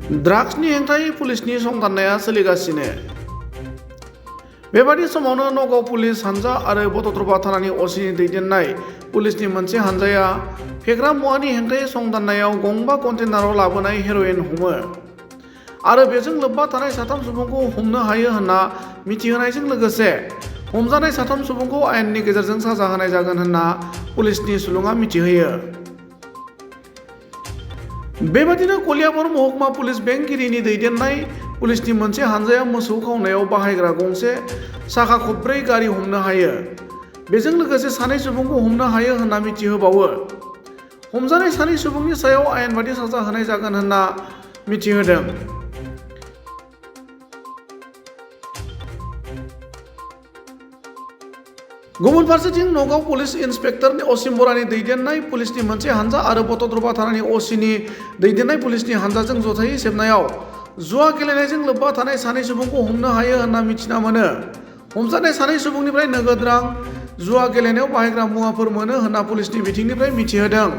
ड्राग्सनि हेंथायै पुलिसनि संदाननाया सोलिगासिनो। बेबादि समावनो नगाव पुलिस हानजा आरो बटद्रबा थानानि असिनि दैदेननाय पुलिसनि मोनसे हानजाया फेग्रा मुवानि हेंथायै संदाननायाव गंबा कन्टेनाराव लाबोनाय हेर'इन हमो आरो बेजों लोब्बा थानाय 3 सुबुंखौ हमनो हायो होनना मिथिहोनायजों लोगोसे हमजानाय 3 सुबुंखौ आयेननि गेजेरजों साजा होनाय जागोन होनना पुलिसनि सुलुङा मिथिहोयो। बेबादिनो कलियाबर महकुमा पुलिस बेंगिरिनि दैदेननाय पुलिसनि मोनसे हानजाया मोसौ खावनायाव बाहायग्रा गंसे साखा खबब्रै गारि हमनो हायो। बेजों लोगोसे 2 सुबुंखौ हमनो हायो होनना मिथिहोबावो। हमजानाय 2 सुबुंनि सायाव आयेन बादि साजा होनाय जागोन होनना मिथिहोदों। गुबुन फारसेथिं नगाव पुलिस इन्सपेक्टर असिम बरानि दैदेननाय पुलिसनि मोनसे हानजा आरो बटद्रबा थानानि असिनि दैदेननाय पुलिसनि हानजाजों जथायै सेबनायाव जुवा गेलेनायजों लोब्बा थानाय 2 सुबुंखौ हमनो हायो होनना मिथिना मोनो। हमजानाय 2 सुबुंनिफ्राय नोगोद रां, जुवा गेलेनायाव बाहायग्रा मुवाफोर मोनो होनना पुलिसनि बिथिंनिफ्राय मिथिहोदों।